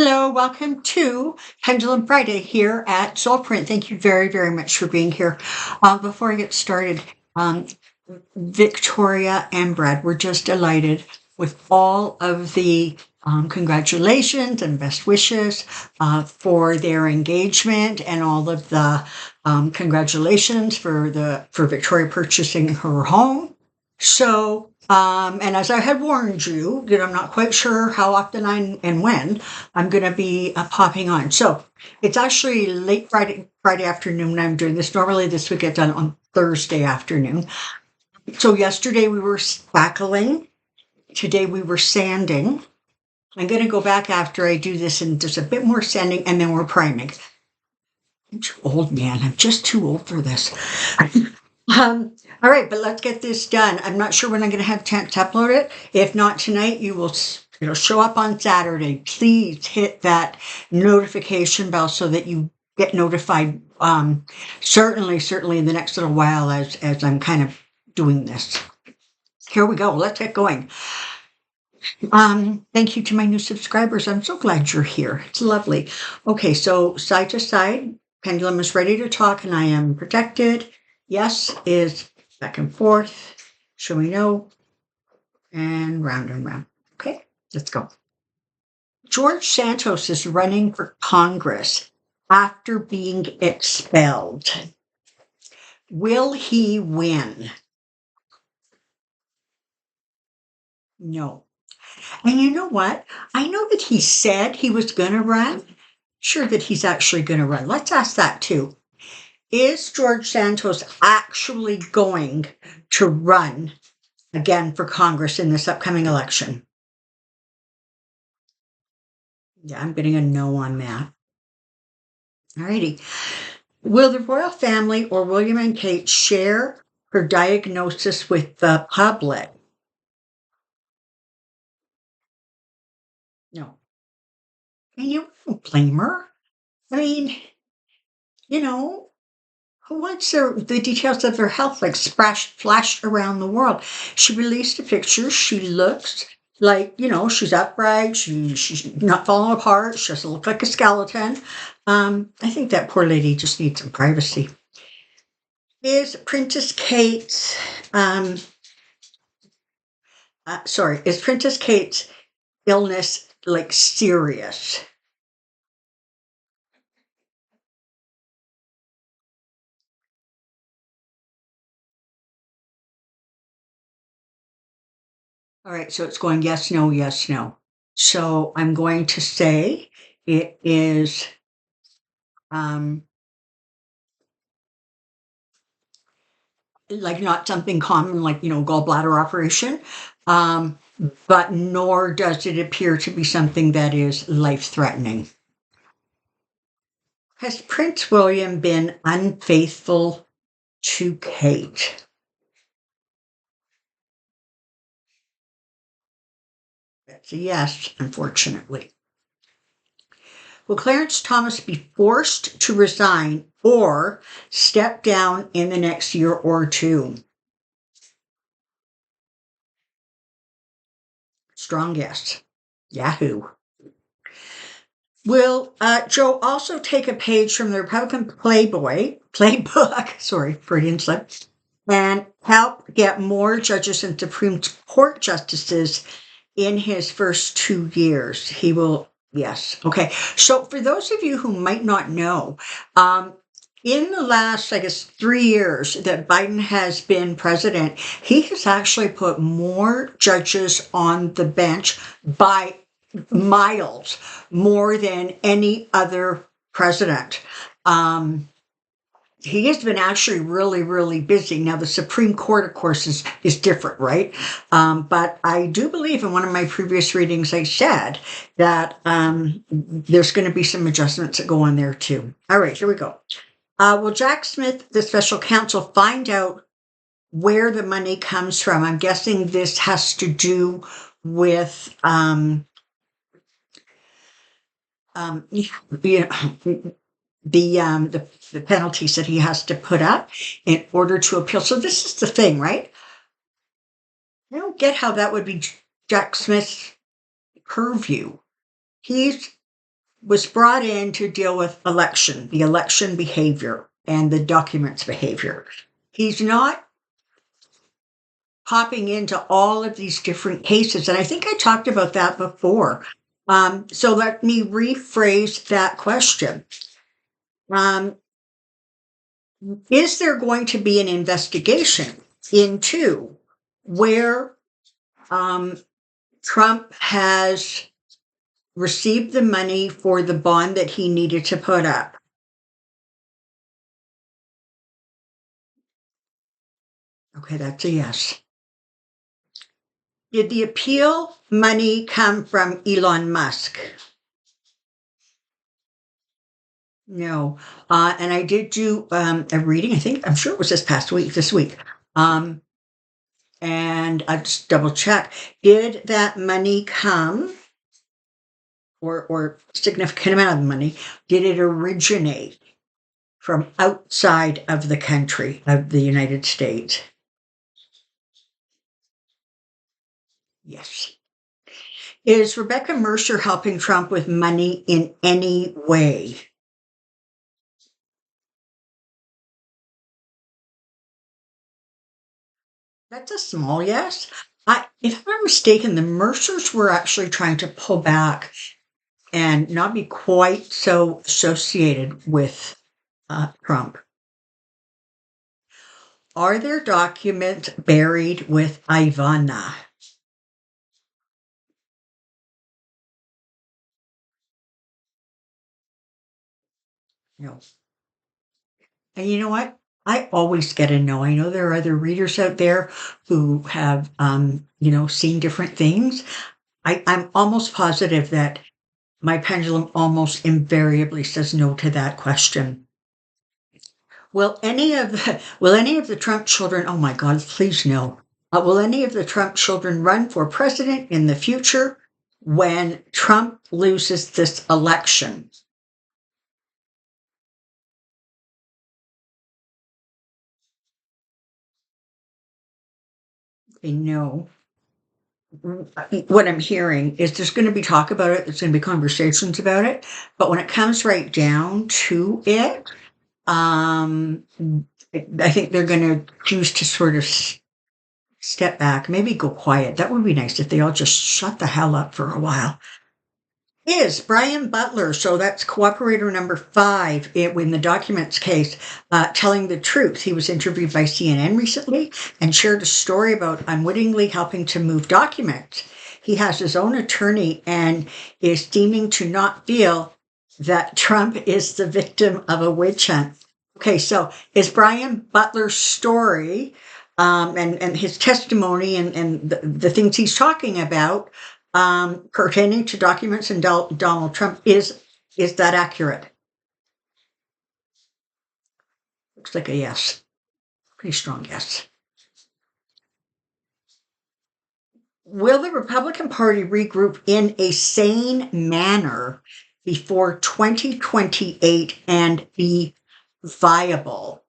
Hello, welcome to Pendulum Friday here at Soulprint. Thank you very, very much for being here. Before I get started, um, Victoria and Brad were just delighted with all of the congratulations and best wishes for their engagement and all of the congratulations for Victoria purchasing her home. So, and as I had warned you, that I'm not quite sure how often and when I'm going to be popping on. So it's actually late Friday afternoon. I'm doing this. Normally this would get done on Thursday afternoon. So yesterday we were spackling. Today we were sanding. I'm going to go back after I do this and just a bit more sanding, and then we're priming. I'm too old, man. I'm just too old for this. All right, but let's get this done. I'm not sure when I'm going to have a chance to upload it. If not tonight, it'll show up on Saturday. Please hit that notification bell so that you get notified. Certainly in the next little while as I'm kind of doing this. Here we go. Let's get going. Thank you to my new subscribers. I'm so glad you're here. It's lovely. Okay, so side to side, pendulum is ready to talk and I am protected. Yes is back and forth. Show me no. And round. Okay, let's go. George Santos is running for Congress after being expelled. Will he win? No. And you know what? I know that he said he was going to run. Sure that he's actually going to run. Let's ask that too. Is George Santos actually going to run again for Congress in this upcoming election? Yeah, I'm getting a no on that. All righty. Will the royal family or William and Kate share her diagnosis with the public? No. And you don't blame her. I mean, who wants the details of her health flashed around the world? She released a picture. She looks like, she's upright. She's not falling apart. She doesn't look like a skeleton. I think that poor lady just needs some privacy. Is Princess Kate's, is Princess Kate's illness serious? All right, so it's going yes, no, yes, no. So I'm going to say it is not something common like, gallbladder operation, but nor does it appear to be something that is life-threatening. Has Prince William been unfaithful to Kate? That's a yes, unfortunately. Will Clarence Thomas be forced to resign or step down in the next year or two? Strong yes. Yahoo. Will Joe also take a page from the Republican playbook, sorry, Freudian slip, and help get more judges and Supreme Court justices in his first 2 years? He will, yes. Okay. So for those of you who might not know, in the last, 3 years that Biden has been president, he has actually put more judges on the bench by miles more than any other president. He has been actually really, really busy. Now, the Supreme Court, of course, is different, right? But I do believe in one of my previous readings, I said that there's going to be some adjustments that go on there too. All right, here we go. Will Jack Smith, the special counsel, find out where the money comes from? I'm guessing this has to do with the penalties that he has to put up in order to appeal. So this is the thing, right? I don't get how that would be Jack Smith's purview. He's was brought in to deal with the election behavior and the documents behavior. He's not popping into all of these different cases. And I think I talked about that before. So let me rephrase that question. Is there going to be an investigation into where Trump has received the money for the bond that he needed to put up? Okay, that's a yes. Did the appeal money come from Elon Musk? No. And I did do a reading, I'm sure it was this week. And I just double check. Did that money come, or significant amount of money, did it originate from outside of the country of the United States? Yes. Is Rebecca Mercer helping Trump with money in any way? That's a small yes. If I'm not mistaken, the Mercers were actually trying to pull back and not be quite so associated with Trump. Are there documents buried with Ivana? No. And you know what? I always get a no. I know there are other readers out there who have, seen different things. I'm almost positive that my pendulum almost invariably says no to that question. Will any of the Trump children? Oh my God! Please no. Will any of the Trump children run for president in the future when Trump loses this election? No. What I'm hearing is there's going to be talk about it. There's going to be conversations about it, but when it comes right down to it, um, I think they're going to choose to sort of step back, maybe go quiet. That would be nice if they all just shut the hell up for a while. Is Brian Butler, so that's cooperator number 5 in the documents case, telling the truth. He was interviewed by CNN recently and shared a story about unwittingly helping to move documents. He has his own attorney and is seeming to not feel that Trump is the victim of a witch hunt. Okay, so is Brian Butler's story and his testimony and the things he's talking about pertaining to documents and Donald Trump, is that accurate? Looks like a yes. Pretty strong yes. Will the Republican Party regroup in a sane manner before 2028 and be viable?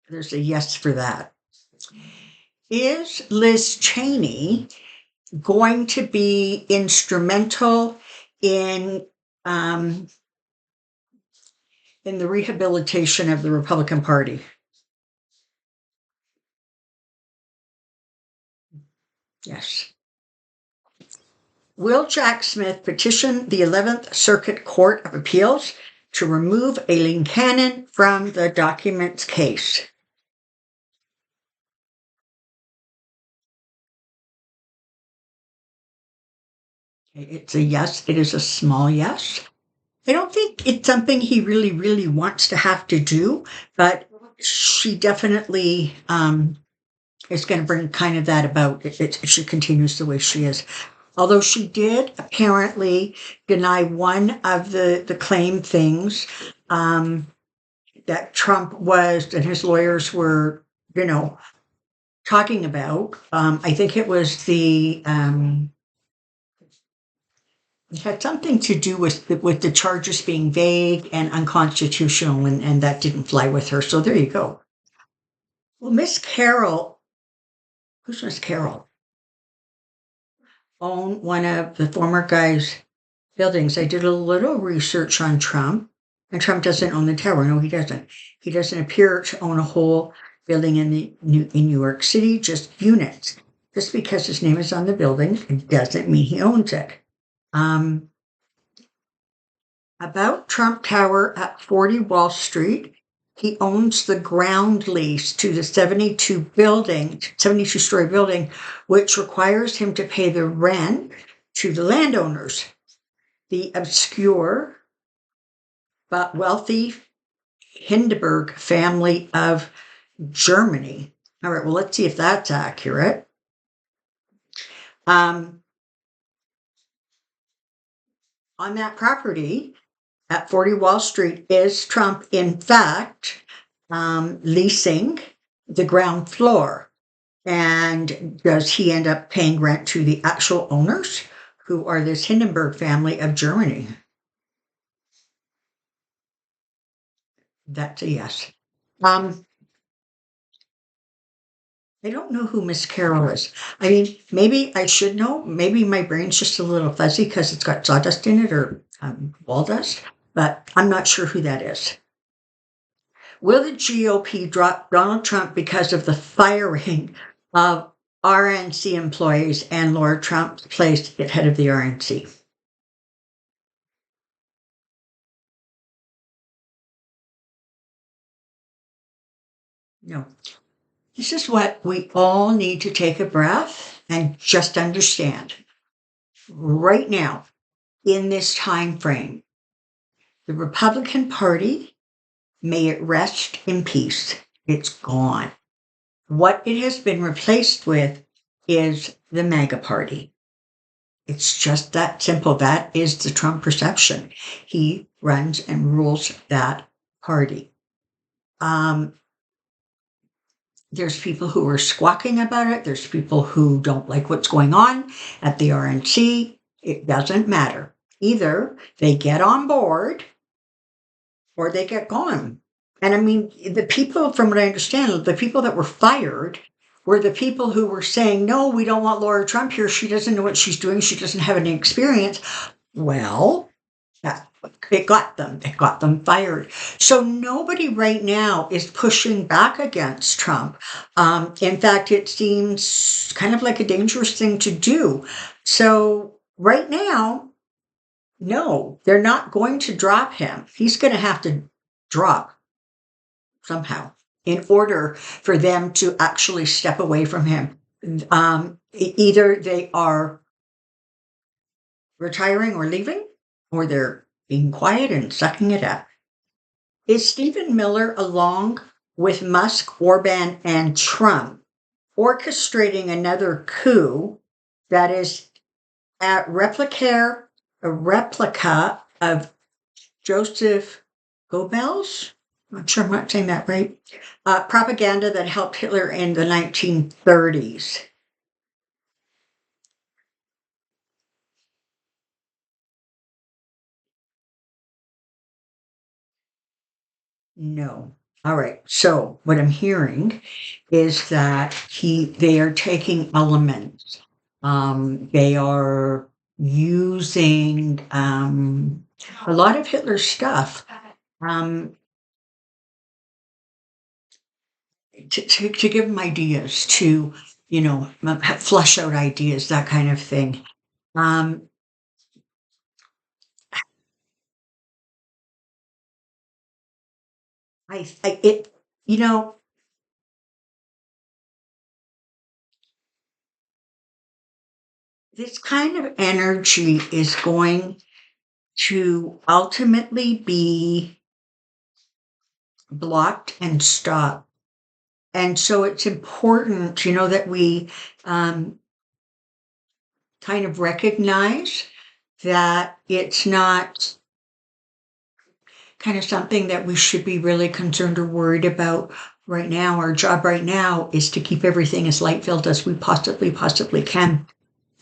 There's a yes for that. Is Liz Cheney going to be instrumental in the rehabilitation of the Republican Party? Yes. Will Jack Smith petition the 11th Circuit Court of Appeals to remove Aileen Cannon from the documents case? It's a yes. It is a small yes. I don't think it's something he really, really wants to have to do, but she definitely is going to bring kind of that about if she continues the way she is. Although she did apparently deny one of the claim things that Trump was and his lawyers were, talking about. I think it was it had something to do with the charges being vague and unconstitutional, and that didn't fly with her. So there you go. Well, Miss Carol, who's Miss Carol? own one of the former guy's buildings. I did a little research on Trump, and Trump doesn't own the tower. No, he doesn't. He doesn't appear to own a whole building in New York City, just units. Just because his name is on the building, it doesn't mean he owns it. About Trump Tower at 40 Wall Street, he owns the ground lease to the 72-story building, which requires him to pay the rent to the landowners. The obscure but wealthy Hindenburg family of Germany. All right, well, let's see if that's accurate. On that property at 40 Wall Street, is Trump, in fact, leasing the ground floor? And does he end up paying rent to the actual owners, who are this Hindenburg family of Germany? That's a yes. I don't know who Miss Carol is. I mean, maybe I should know. Maybe my brain's just a little fuzzy because it's got sawdust in it or wall dust, but I'm not sure who that is. Will the GOP drop Donald Trump because of the firing of RNC employees and Laura Trump's place at head of the RNC? No. This is what we all need to take a breath and just understand. Right now, in this time frame, the Republican Party, may it rest in peace, it's gone. What it has been replaced with is the MAGA Party. It's just that simple. That is the Trump perception. He runs and rules that party. There's people who are squawking about it. There's people who don't like what's going on at the RNC. It doesn't matter. Either they get on board or they get gone. And I mean, the people, from what I understand, the people that were fired were the people who were saying, no, we don't want Laura Trump here. She doesn't know what she's doing. She doesn't have any experience. Well, it got them fired. So nobody right now is pushing back against Trump. In fact, it seems kind of like a dangerous thing to do. So right now, no, they're not going to drop him. He's going to have to drop somehow in order for them to actually step away from him. Either they are retiring or leaving, or they're being quiet and sucking it up. Is Stephen Miller, along with Musk, Orban, and Trump, orchestrating another coup that is a replica of Joseph Goebbels? I'm not sure I'm not saying that right. Propaganda that helped Hitler in the 1930s. No. All right. So what I'm hearing is that they are taking elements. They are using a lot of Hitler's stuff to give them ideas, to flush out ideas, that kind of thing. I it you know this kind of energy is going to ultimately be blocked and stopped. And so it's important, that we kind of recognize that it's not kind of something that we should be really concerned or worried about right now. Our job right now is to keep everything as light-filled as we possibly can.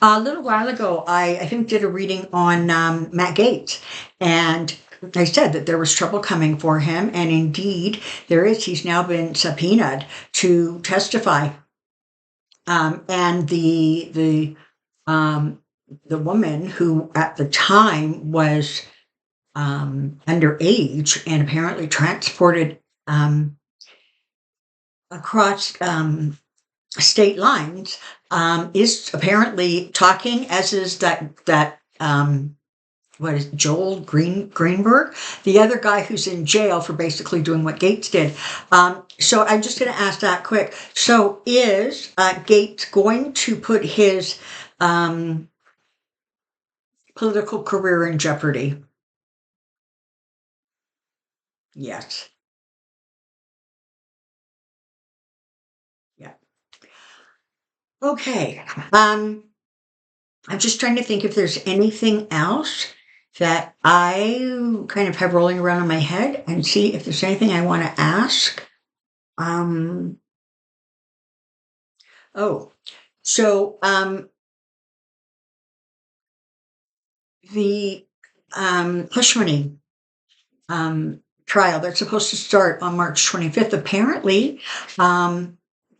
A little while ago, I think did a reading on Matt Gaetz, and I said that there was trouble coming for him, and indeed there is. He's now been subpoenaed to testify, and the the woman who at the time was underage and apparently transported across state lines, is apparently talking, as is that what is Joel Greenberg, the other guy who's in jail for basically doing what Gaetz did. So I'm just going to ask that quick. So is Gaetz going to put his political career in jeopardy? Yes. Yeah. Okay. I'm just trying to think if there's anything else that I kind of have rolling around in my head and see if there's anything I want to ask. Um, oh, so the hush money trial that's supposed to start on March 25th, apparently,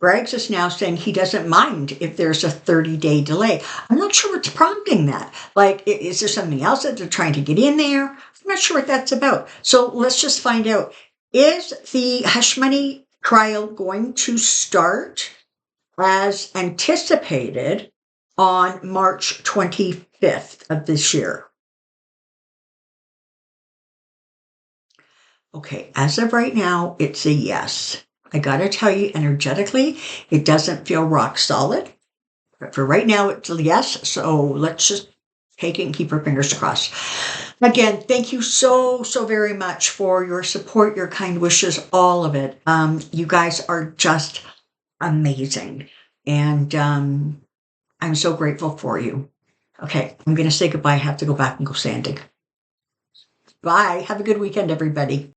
Braggs is now saying he doesn't mind if there's a 30-day delay. I'm not sure what's prompting that. Like, is there something else that they're trying to get in there? I'm not sure what that's about. So let's just find out. Is the hush money trial going to start as anticipated on March 25th of this year? Okay, as of right now, it's a yes. I gotta tell you, energetically, it doesn't feel rock solid. But for right now, it's a yes. So let's just take it and keep our fingers crossed. Again, thank you so very much for your support, your kind wishes, all of it. You guys are just amazing. And I'm so grateful for you. Okay, I'm going to say goodbye. I have to go back and go sanding. Bye. Have a good weekend, everybody.